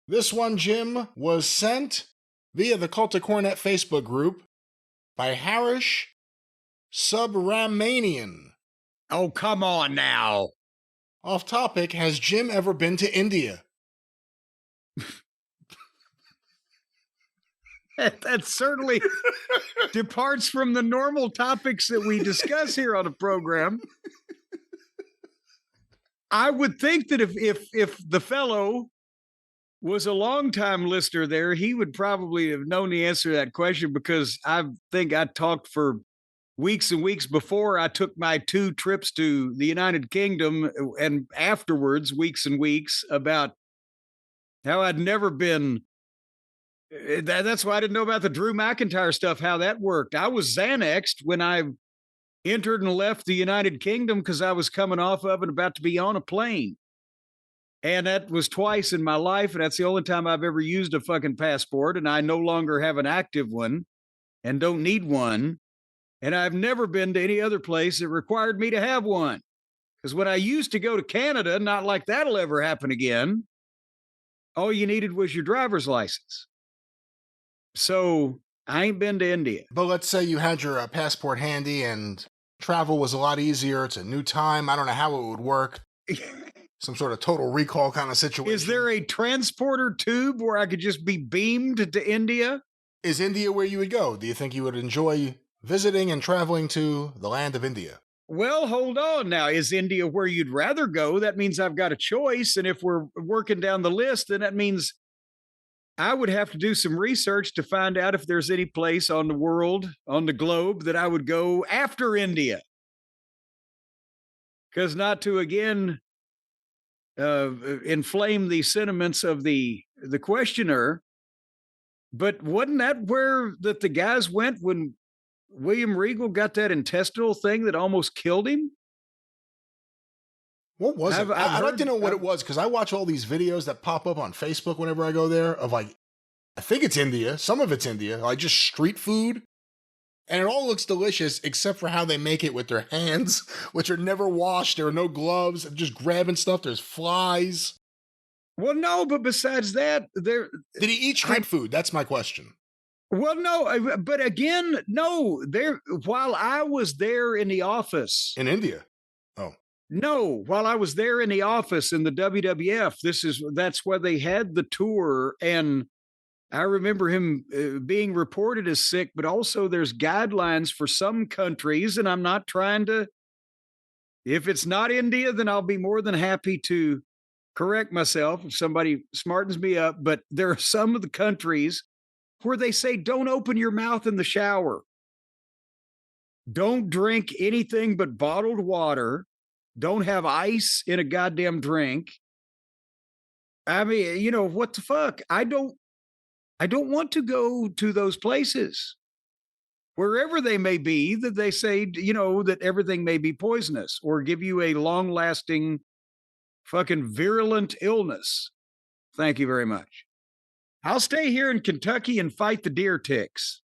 This one, Jim, was sent via the Cult of Cornette Facebook group by Harish Subramanian. Oh, come on now. Off topic, has Jim ever been to India? That certainly departs from the normal topics that we discuss here on the program. I would think that if the fellow was a longtime listener there, he would probably have known the answer to that question, because I think I talked for weeks and weeks before I took my 2 trips to the United Kingdom, and afterwards, weeks and weeks, about how I'd never been. That's why I didn't know about the Drew McIntyre stuff, how that worked. I was Xanaxed when I entered and left the United Kingdom because I was coming off of and about to be on a plane. And that was twice in my life, and that's the only time I've ever used a fucking passport, and I no longer have an active one and don't need one. And I've never been to any other place that required me to have one. Because when I used to go to Canada, not like that'll ever happen again, all you needed was your driver's license. So I ain't been to India. But let's say you had your passport handy and travel was a lot easier. It's a new time. I don't know how it would work. Some sort of total recall kind of situation. Is there a transporter tube where I could just be beamed to India? Is India where you would go? Do you think you would enjoy visiting and traveling to the land of India? Well, hold on now. Is India where you'd rather go? That means I've got a choice. And if we're working down the list, then that means I would have to do some research to find out if there's any place on the world, on the globe, that I would go after India. Because not to, again, inflame the sentiments of the questioner, but wasn't that where that the guys went when William Regal got that intestinal thing that almost killed him? What was it? I'd like to know what it was, because I watch all these videos that pop up on Facebook whenever I go there of, like, I think it's India. Some of it's India, like just street food. And it all looks delicious, except for how they make it with their hands, which are never washed. There are no gloves. Just grabbing stuff. There's flies. Well, no, but besides that, there. Did he eat street food? That's my question. Well, no, but again, no. There, while I was there in the office in India. Oh no, while I was there in the office in the WWF, that's where they had the tour, and I remember him being reported as sick, but also there's guidelines for some countries, and I'm not trying to, if it's not India, then I'll be more than happy to correct myself if somebody smartens me up. But there are some of the countries where they say, don't open your mouth in the shower. Don't drink anything but bottled water. Don't have ice in a goddamn drink. I mean, you know, what the fuck? I don't want to go to those places, wherever they may be, that they say, you know, that everything may be poisonous or give you a long-lasting fucking virulent illness. Thank you very much. I'll stay here in Kentucky and fight the deer ticks.